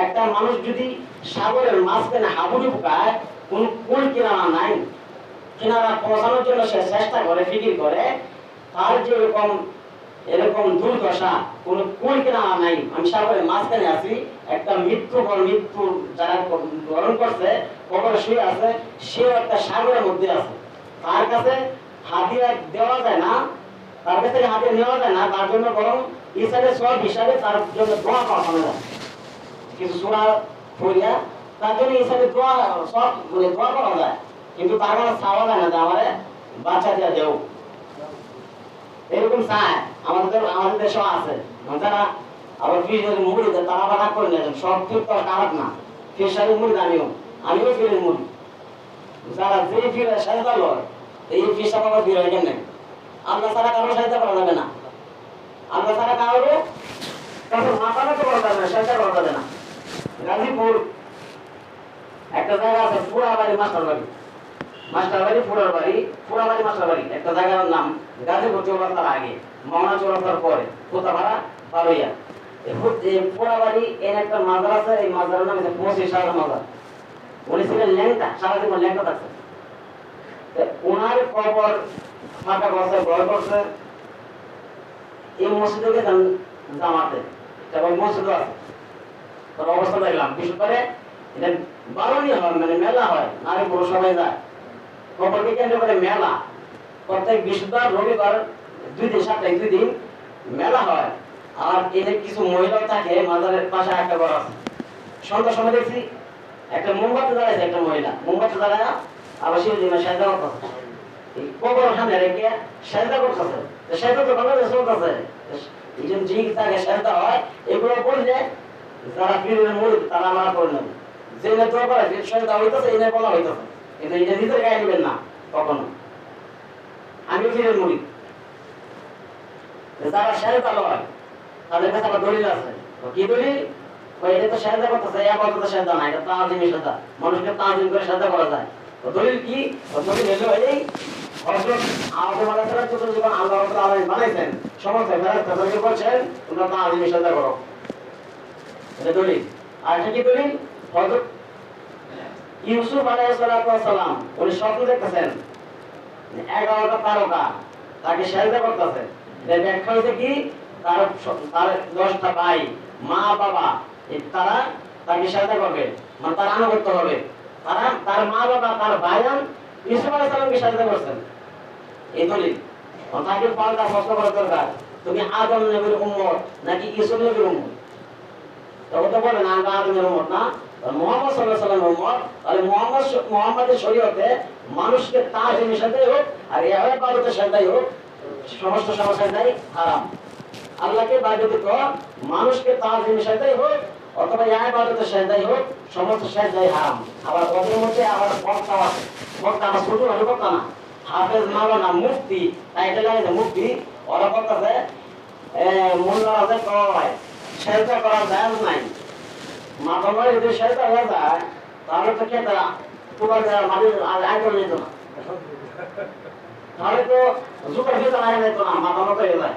একটা মানুষ যদি সাগরের মাঝখানে হাবুডুবু ঢুকায়, কোন কুল কিনারা নাই, কিনারা পৌঁছানোর জন্য সে চেষ্টা করে, ফিকির করে, তার যে এরকম দুর্দশা, কোন কুল কিনারা নাই, আমি সাগরের মাঝখানে আছি, একটা মৃত্যু যারা বরণ করছে, কবরে শুয়ে আছে, সেও একটা সাগরের মধ্যে আছে। তার কাছে হাতিয়া দেওয়া যায় না, তার কাছে হাতিয়া নেওয়া যায় না, তার জন্য বরং ইসলামের সব হিসাবে তার জন্য দোয়া করা যায়। কিছু সূরা পড়িয়া তার জন্য ইসলামের দোয়া সব দোয়া করা যায়, কিন্তু তার মানে চাওয়া যায় না যে আমারে বাচ্চা দিয়া দেও। এরকম চায় আমাদের দেশেও আছে যারা আবার ফিরের মুড়ি দেয়, তারা আবার রাগ করে নিয়েছেন। সব ফির তো খারাপ না, ফিরসারের মুড়ি আমিও ফিরের মুড়ি। যারা যে ফিরে সাজা লয়, এই ফিরসা বাবা ফির হয় কেন? আল্লাহ ছাড়া কারো সাজা করা যাবে না, আল্লাহ ছাড়া কারো কাছে মাথা নত করা যাবে না, সাজা করা যাবে না। গাজীপুর একটা জায়গা আছে, ফুরাবাড়ি মাস্টার বাড়ি, ফুরাবাড়ি মাস্টার বাড়ি, একটা জায়গার নাম গাজীপুর চৌরাস্তার আগে, মাওনা চৌরাস্তার পরে, কোথাপাড়া বারোইয়া। ফুরাবাড়ি এর একটা মাজার আছে, এই মাজারের নাম হচ্ছে পঁচিশ হাজার মাজার। উনি ছিলেন ল্যাংটা, সারা জীবন ল্যাংটা থাকছে। ওনার কবর ফাঁকা করছে, ঘর করছে এই মসজিদে জামাতে, এবং মসজিদও আছে। অবস্থা দেখলাম, বিশেষ করে এটা বারণী হয়, মানে মেলা হয়, নারী পুরুষ সবাই যায়। কবরকে কেন্দ্র করে মেলা, প্রত্যেক বৃহস্পতিবার রবিবার 2 দিন, সপ্তাহে 2 দিন মেলা হয়। আর এদের কিছু মহিলা থাকে, মাজারের পাশে একটা ঘর আছে। সন্ধ্যার সময় দেখছি একটা মোমবাতি জ্বালাইছে, একটা মহিলা মোমবাতি জ্বালায় আবার শিরোজিমা সাজা করতেছে, কবরের সামনে রেখে সাজা করতেছে। সাজা তো বাংলাদেশ চলতেছে, এই জন্য যে তাকে সাজা হয়, এগুলো বললে যারা ফিরের মুড়ি তারা আমরা করে নেবে, যে নেতা করে সাজা হইতেছে, এই নিয়ে বলা হইতেছে, কিন্তু এটা নিজের গায়ে নেবেন না কখনো। আমি ফিরের মুড়ি, যারা সাজা লয় তাদের কাছে আবার দলিল আছে। কি দলিল? এটা তো সাজা করতেছে, আপাতত সাজা না, এটা তাজিমি সাজা, মানুষকে তাজিম করে সাজা করা যায়। দলিল কি? দলিল হলো এই হযরত আদম আলাইহিস সালাম যখন আল্লাহ রাব্বুল আলামিন বানাইছেন, সমস্ত ফেরেশতাদেরকে বলছেন তোমরা তাজিমি সাজা করো, এটা দলিল। আর এটা কি দলিল? হযরত ইউসুফ আলাইহিস সালাম উনি স্বপ্ন দেখতেছেন 11টা তারকা তাকে সাজা করতেছে। এর ব্যাখ্যা হচ্ছে কি, তার 10টা ভাই, মা বাবা, তারা তাকে সাজা করবে, মানে তার আনুগত্য হবে। তারা তার মা বাবা, তার ভাইয়ান ইউসুফ আলাইহিস সালামকে সাজা করছেন, এই দলিল। তাকে পাল্টা প্রশ্ন করা দরকার, তুমি আদম নবীর উম্মত নাকি ইউসুফ নবীর উম্মত? তখন তো বলেন আমরা আদমের উম্মত না, মুহাম্মদ সাল্লাল্লাহু আলাইহি ওয়াসাল্লামের উম্মত। তাহলে মুহাম্মদের শরীয়তে মানুষকে তাজিমের সাথে হোক আর ইবাদতের সাথে হোক, সমস্ত সমস্যাই হারাম। আল্লাহকে ইবাদত মানুষকে তাজিমের সাথে হোক অথবা ইবাদতের সাথে হোক, সমস্ত সাথে হারাম। আবার ওদের মধ্যে আবার বক্তা আছে, বক্তা আমার ছোট হলে বক্তা না, হাফেজ মাওলানা মুফতি, টাইটেল আছে মুফতি, ওরা বলতেছে মোল্লা আছে কয় সেজদা করা যায় নাই, মাথা নয় যদি সেজদা হয়ে যায় তাহলে তো কেটে তোমার মাটির আয় করে নিত না, তাহলে তো জুতার ভিতরে আয় যেত না, মাথা মতো হয়ে যায়।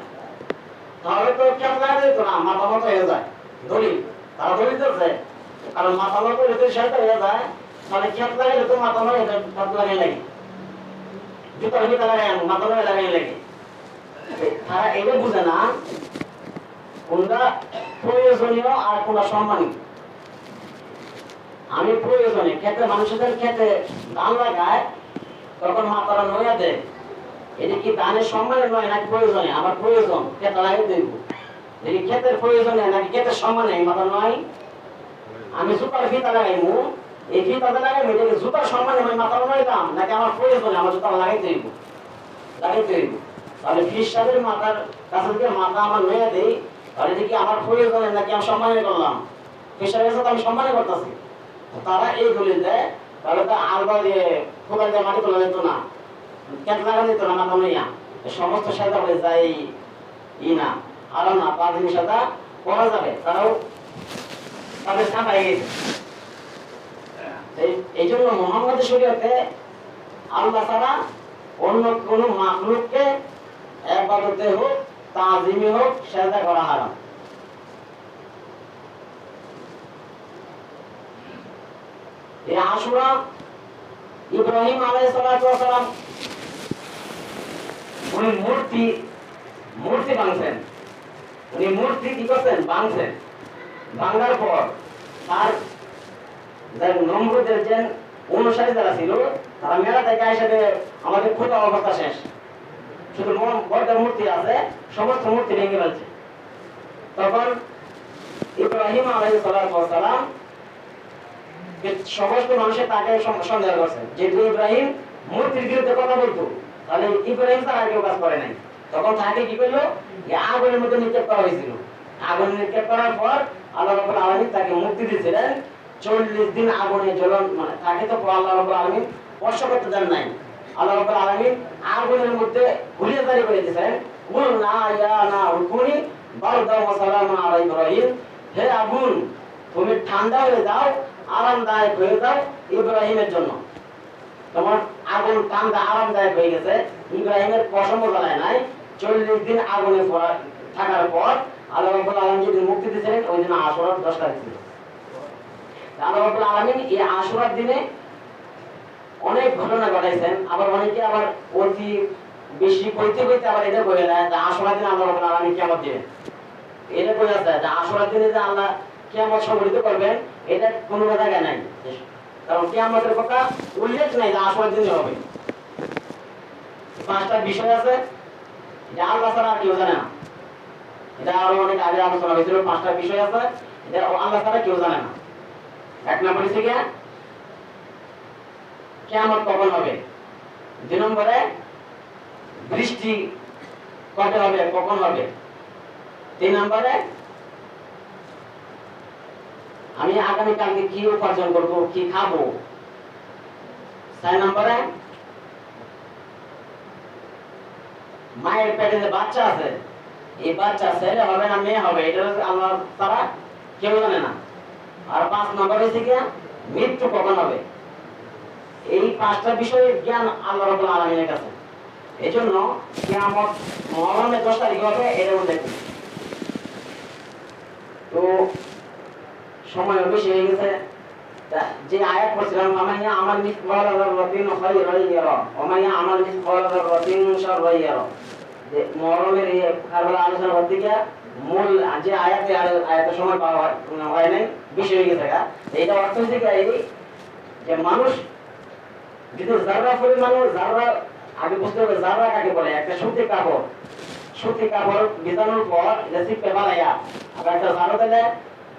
তাহলে তো কেমন লাগে তো না, মাথা মতো হয়ে যায় দলিল, তারা দলিল দিচ্ছে, কারণ মাথা মতো হলে সেটা হয়ে যায়, তাহলে কেমন লাগে তো মাথা নয়, এটা লাগে লাগে জুতার ভিতরে লাগাই মাথা নয় লাগাই লাগে। তারা এটা বুঝে না কোনটা প্রয়োজনীয় আর কোনটা সম্মানী। আমি প্রয়োজনীয় খেতে, মানুষদের খেতে ধান লাগায়, তখন মাথাটা নয়া দেয়, এটা কি ধানের সম্মানে নয় নাকি প্রয়োজনে? আমার প্রয়োজন, খেতে লাগিয়ে দেব, যদি ক্ষেতের প্রয়োজনে নাকি ক্ষেতের সম্মানে মাথা নয়। আমি জুতার ফিতা লাগাইবো, এই ফিতাতে লাগাইবো, এটাকে জুতার সম্মানে আমি মাথা নয় দাম নাকি আমার প্রয়োজনে আমার জুতা লাগাইতে হইব, লাগাইতে হইব। তাহলে ফির সাহেবের মাথার কাছে থেকে মাথা আমার নয়া দেই, তাহলে এটা কি আমার প্রয়োজনে নাকি আমি সম্মানে করলাম? ফির সাহেবের সাথে আমি সম্মানে করতেছি। তারা এই দলিল দেয়, তাহলে তো আলবা দিয়ে খোলা দিয়ে মাটি তোলা যেত না, ক্ষেত লাগানো যেত না মাথা নইয়া, সমস্ত সাদা হয়ে যায় ই না আরাম না, 5 দিন সাদা করা যাবে, তারাও তাদের ছাপাই গেছে। এই জন্য মুহাম্মদের শরীয়তে আল্লাহ ছাড়া অন্য কোন মাখলুককে ইবাদতে হোক, তাজিমে হোক, সেজদা করা হারাম। এই আশুরা ইব্রাহিম আলাইহিস সালাম উনি মূর্তি ভাঙছেন, উনি মূর্তি কি করছেন? ভাঙছেন। ভাঙার পর তার নমরুদের যে অনুসারী যারা ছিল, তারা মেলা থেকে আইসাতে আমাদের খোদা অবস্থা শেষ, শুধু বড় মূর্তি আছে, সমস্ত মূর্তি ভেঙে ফেলছে। তখন ইব্রাহিম আলাইহিস সালাম সমস্ত মানুষের তাকে সন্দেহ করছে, যেহেতু ইব্রাহিম মূর্তির বিরুদ্ধে কথা বলতো, তাহলে ইব্রাহিম তার আগে কাজ করে নাই। তখন তাকে কি করলো? আগুনের মধ্যে নিক্ষেপ করা হয়েছিল। আগুন নিক্ষেপ করার পর আল্লাহ রাব্বুল আলামিন তাকে মুক্তি দিয়েছিলেন। 40 দিন আগুনে জ্বলন, মানে তাকে তো আল্লাহ রাব্বুল আলামিন স্পর্শ করতে দেন নাই। আল্লাহ রাব্বুল আলামিন আগুনের মধ্যে ঘুরিয়ে জারি করে দিয়েছেন, কুল না ইয়া না হুকুনি বারদাও ওয়া সালামুন আলা ইব্রাহিম, হে আগুন তুমি ঠান্ডা হয়ে যাও, আরামদায়ক হয়ে যাও ইব্রাহিমের জন্য। তোমার আগুন ঠান্ডা আরামদায়ক হয়ে গেছে, ইব্রাহিমের কসম জ্বালায় নাই। 40 দিন আগুনে থাকার পর আল্লাহ রাব্বুল আলামিন যেদিন মুক্তি দিয়েছিলেন, ওই দিন আশুরার 10 তারিখ ছিল। আল্লাহ রাব্বুল আলামিন এই আশুরার দিনে অনেক ঘটনা ঘটাইছেন। আবার অনেকে আবার অতি বেশি কইতে কইতে আবার এটা বলে দেয় যে আশুরার দিনে আল্লাহ রাব্বুল আলামিন কিয়ামত দিবেন। এটা বলে যায় যে আশুরার দিনে যে আল্লাহ কিয়ামত সংঘটিত করবেন, এটা কোনো জায়গায় নাই, কারণ কিয়ামতের কথা উল্লেখ নাই যে আশুরার দিনে হবে। 5টা বিষয় আছে যা আল্লাহ ছাড়া আর কেউ জানে না। এটা আরো অনেক আগে আলোচনা হয়েছিল। 5টা বিষয় আছে এটা আল্লাহ ছাড়া কেউ জানে না। 1 নম্বর হচ্ছে কিয়ামত কখন হবে, 2 নম্বরে বৃষ্টি কবে হবে, কখন হবে, 3 নম্বরে আমি আগামীকালকে কি উপার্জন করবো, কি খাবো, 4 নম্বরে মায়ের পেটে যে বাচ্চা আছে, এই বাচ্চা ছেলে হবে না মেয়ে হবে, এটা আল্লাহ তারা কেউ জানে না। আর 5 নম্বর হচ্ছে কি মৃত্যু কখন হবে। এই 5টা বিষয়ের জ্ঞান আল্লাহ রাব্বুল আলামিনের কাছে। এজন্য কিয়ামত মুহররমের 10 তারিখ হবে, এটা মনে রাখবেন। তো সময় বেশি হয়ে গেছে, যে আয়াত পড়ছিলাম, আমাইয়া আমাল মিসকাল যাররাতিন খায়রান ইয়ারা ওয়া মাইয়া আমাল মিসকাল যাররাতিন শাররান ইয়ারা। যে মুহররমের এই কারবালা আলোচনা করতে গিয়ে মূল যে আয়াতের সময় পাওয়া হয় নাই, বেশি হয়ে গেছে। এইটা অর্থ হচ্ছে কি, এই যে মানুষ যদি যারা পরিমাণ, যারা আগে বুঝতে হবে যারা কাকে বলে। একটা সুতি কাপড় বিছানোর পর এটা চিপে বানাইয়া আবার একটা জানো দিলে,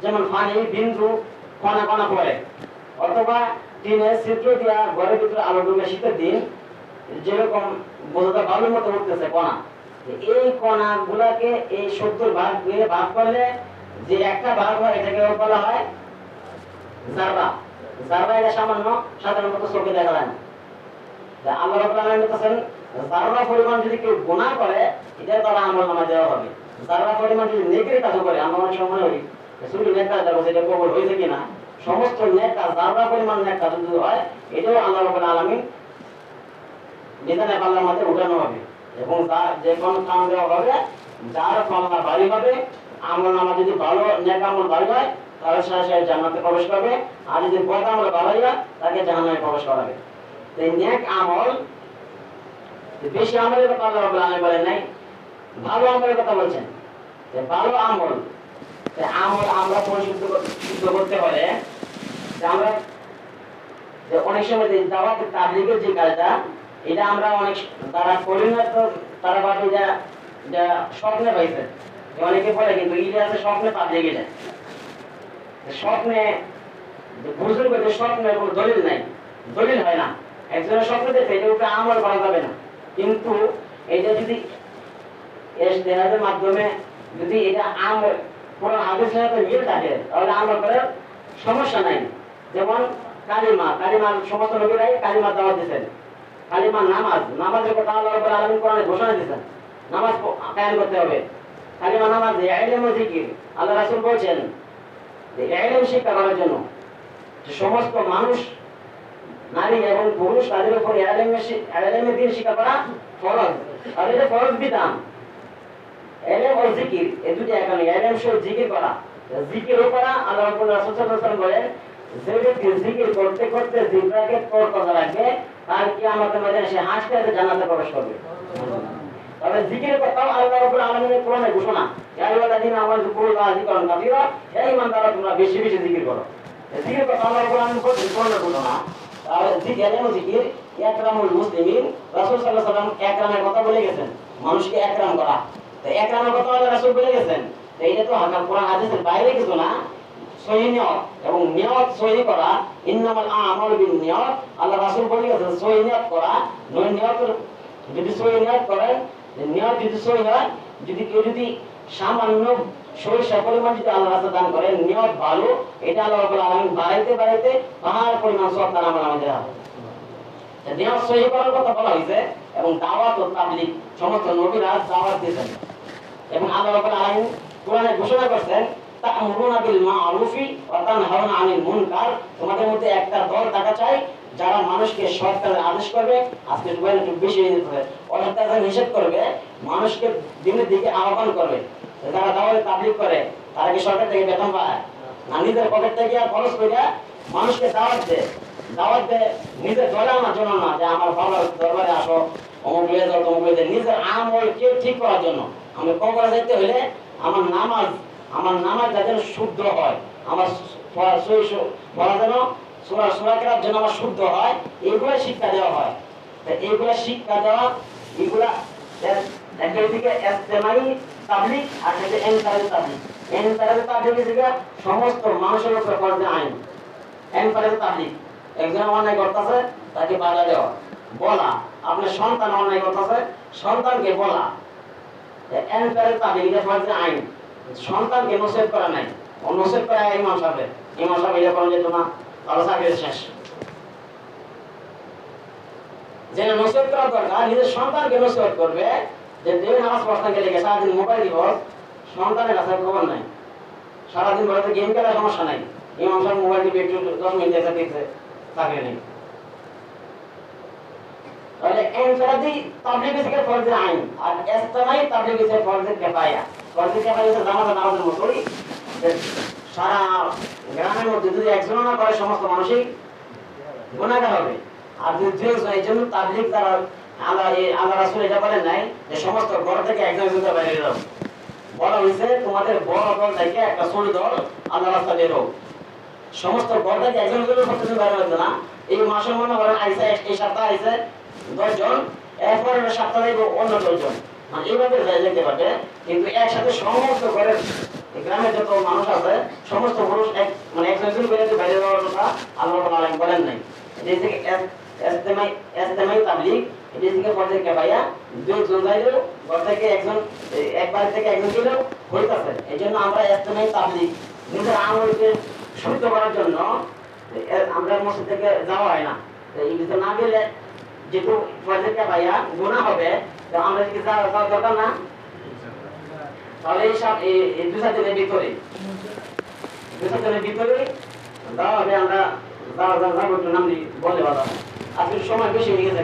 যেমন পানি বিন্দু কণা কণা পড়ে, অথবা টিনের ছিদ্র দিয়া ঘরের ভিতরে আলো ঢুকে শীতের দিন যেরকম বোঝাটা ভালোর মতো উঠতেছে কণা, এই কণা গুলাকে এই 70 ভাগ দিয়ে ভাগ করলে যে একটা ভাগ হয়, এটাকে বলা হয় জাররা। জাররা এটা সামান্য, সাধারণত চোখে দেখা যায় না। আল্লাহ রাব্বুল আলামিন বলেছেন জাররা পরিমাণ যদি কেউ গুনাহ করে, এটা তার আমলনামায় দেওয়া হবে। জাররা পরিমাণ যদি নেকির কাজ করে, আমরা অনেক সময় বলি শুধু নেক কাজ করছে, এটা কবুল হয়েছে কিনা, সমস্ত নেক কাজ জাররা পরিমাণ নেক কাজ যদি হয়, এটাও আল্লাহ রাব্বুল আলামিন মিজানে আল্লাহর মধ্যে উঠানো হবে, এবং যে কোন কাম দেওয়া হবে যার পাল্লা ভারী হবে, আমল নামা যদি ভালো নেক আমল ভারী হয় তাহলে সে জান্নাতে প্রবেশ করবে, আর যদি বদ আমল ভারী হয় তাকে জাহান্নামে প্রবেশ করাবে। এই নেক আমল, বেশি আমলের কথা আল্লাহ রাব্বুল আলামিন বলেন নাই, ভালো আমলের কথা বলছেন। যে ভালো আমল, আমল আমরা পরিশুদ্ধ করতে হলে আমরা যে অনেক সময় দাওয়াত তাবলীগের যে কাজটা, এটা আমরা অনেক তারা করি না, তো তারা ভাবে যা স্বপ্নে পাইছে। অনেকে বলে কিন্তু ইলিয়াসের স্বপ্নে তাবলীগে যায়, স্বপ্নে বুঝতে পারে স্বপ্নের কোনো দলিল নাই, দলিল হয় না। একজনের স্বপ্ন দেখে এটা উপরে আমল করা যাবে না, কিন্তু এটা যদি ইজতিহাদের মাধ্যমে যদি এটা আমল কোরআন হাদিসের সাথে মিল থাকে তাহলে আমল করার সমস্যা নাই। যেমন কালিমার সমস্ত নবীরাই কালিমার দাওয়াত দিয়েছেন। কালিমার নামাজের কথা আল্লাহ রাব্বুল আলামিন কোরআনে ঘোষণা দিয়েছেন, নামাজ কায়েম করতে হবে। কালিমা নামাজ, ইলম ও জিকির, আল্লাহ রাসূল বলেছেন যে ইলম শিক্ষা করার জন্য যে সমস্ত মানুষ, নারী এবং পুরুষ, তাদের উপর ইলমের দিন শিক্ষা করা ফরজ। আর এটা ফরজ বিধান। ইলম ও জিকির এই দুটো এখানে, ইলম সহ জিকির করা, জিকিরও করা। আল্লাহ রাসূল সাল্লাল্লাহু আলাইহি ওয়াসাল্লাম বলেন যে ব্যক্তি জিকির করতে করতে জিহ্বাকে তরতাজা রাখবে তার কিয়ামতের ময়দানে সে হাসতে হাসতে জান্নাতে প্রবেশ করবে। তবে জিকিরের কথাও আল্লাহ রাব্বুল আলামিনের কোরআনে ঘোষণা, ইয়া আইয়ুহাল্লাযীনা আমানু যিকুরুল্লাহ যিকরান কাসীরা, হে ঈমানদাররা তোমরা বেশি বেশি জিকির করো। জিকিরের কথা আল্লাহ রাব্বুল আলামিন কোরআনে ঘোষণা। আর জিকির ইকরামুল মুসলিমিন, রাসূল সাল্লাল্লাহু আলাইহি ওয়াসাল্লাম একরামের কথা বলে গেছেন, মানুষকে একরাম করা। তো একরামের কথা আল্লাহ রাসূল বলে গেছেন, তো এটা তো কোরআন হাদিসের বাইরে কিছু না। সহিহ নিয়ত এবং নিয়ত সহিহ করা, ইন্নামাল আমালু বিন্নিয়াত, আল্লাহ রাসূল বলে গেছেন সহিহ নিয়ত করা। নিয়ত যদি সহিহ নিয়ত করেন, নিয়ত যদি সহিহ হয়, যদি কেউ যদি সামান্য সরিষা পরিমাণ যদি আল্লাহ রাস্তায় দান করেন, নিয়ত ভালো, এটা আল্লাহ রাব্বুল আলামিন বাড়াইতে বাড়াইতে পাহাড় পরিমাণ সওয়াব তার আমল দেওয়া হবে। নিয়ত সহিহ করার কথা বলা হয়েছে। এবং দাওয়াত ও তাবলীগ সমস্ত নবীরা দাওয়াত দিয়েছেন, এবং আল্লাহ রাব্বুল আলামিন কোরআনে ঘোষণা করেছেন তা'মুরুনা বিল মা'রুফি ওয়া তানহাউনা আনিল মুনকার, তোমাদের মধ্যে একটা দল থাকা চাই যারা মানুষকে সৎ কাজের আদেশ করবে, আজকে যুগের একটু বেশি হয়ে যেতে হয়, অসৎ কাজের নিষেধ করবে, মানুষকে দিনের দিকে আহ্বান করবে। যারা দাওয়াত তাবলীগ করে তারা কি সরকার থেকে বেতন পায় না? নিজের পকেট থেকে খরচ করে মানুষকে দাওয়াত দেয় নিজের দলে আনার জন্য না, যে আমার বাবার দরবারে আসো, অমুক লিয়ে যাও, তমুক লিয়ে যাও, নিজের আমলকে ঠিক করার জন্য। আমি কবরে যাইতে হইলে আমার নামাজ যেন শুদ্ধ হয়, আমার পড়া যেন সূরা কেরাত যেন আমার শুদ্ধ হয়, এইগুলা শিক্ষা দেওয়া হয়। এইগুলা শিক্ষা দেওয়া, এইগুলা একদিকে ইজতিমাই তাবলীগ আর একটা ইনফারাদি তাবলীগ। ইনফারাদি তাবলীগ যেটা সমস্ত মানুষের উপর ফরজে আইন। ইনফারাদি তাবলীগ একজন অন্যায় করতেছে তাকে বাধা দেওয়া, বলা। আপনার সন্তান অন্যায় করতেছে, সন্তানকে বলা। ইনফারাদি তাবলীগ এটা ফরজে আইন। সন্তানকে নসিহত করা নাই, নসিহত করা ইমাম সাহেব এটা করা যেত না, তাহলে চাকরি শেষ। যেন নসিহত করা দরকার, নিজের সন্তানকে নসিহত করবে যে দেব নামাজ পড়তে গেলে সারাদিন মোবাইল দিব, সন্তানের কাছে খবর নাই, সারাদিন ঘরে গেম খেলার সমস্যা নাই, ইমাম সাহেব মোবাইল দিবে একটু 10 মিনিট দেখছে, চাকরি নেই। তাহলে ইনফারাদি তাবলীগ থেকে ফরজ আইন, আর ইজতিমাই তাবলীগ থেকে ফরজ কিফায়া। ফরজ কিফায়া হচ্ছে নামাজের মতই, সারা গ্রামের মধ্যে যদি একজন না করে সমস্ত মানুষই গুনাহগার হবে। আর যদি দুইজন, এই জন্য তাবলীগ দ্বারা আল্লাহ রাসূল এটা বলেন নাই যে সমস্ত ঘর থেকে একজন বাইরে যাও, বলা হয়েছে তোমাদের বড় দল থেকে একটা ছোট দল আল্লাহ রাস্তা বের হোক। সমস্ত ঘর থেকে একজন প্রতিদিন বাইরে হচ্ছে না। এই মাসে মনে করেন আইসে, এই সপ্তাহে আইসে 10 জন, এরপরের সপ্তাহে অন্য 10 জন, মানে এইভাবে যেতে পারবে। কিন্তু একসাথে সমস্ত ঘরের গ্রামের যত মানুষ আছে সমস্ত পুরুষ মানে একজন করে বাইরে যাওয়ার কথা আল্লাহ রাব্বুল আলামিন বলেন নাই। এই থেকে ইজতিমাই তাবলীগ, এই থেকে ফরজ কিফায়া, দুইজন যাইলেও ঘর থেকে একজন, একবার থেকে একজন গেলেও হইতাছে। এই জন্য আমরা ইজতিমাই তাবলীগ নিজের আমলকে শুদ্ধ করার জন্য আমরা মসজিদ থেকে যাওয়া হয় না। এই ভিতরে না গেলে যেহেতু ফরজ কিফায়া গুনাহ হবে, তো আমরা কি যাওয়া দরকার না? তাহলে এই 2-4 দিনের ভিতরে দাওয়া হবে। আমরা যাবো একটু নাম বলে বাবা, আজকে সময় বেশি হয়ে গেছে।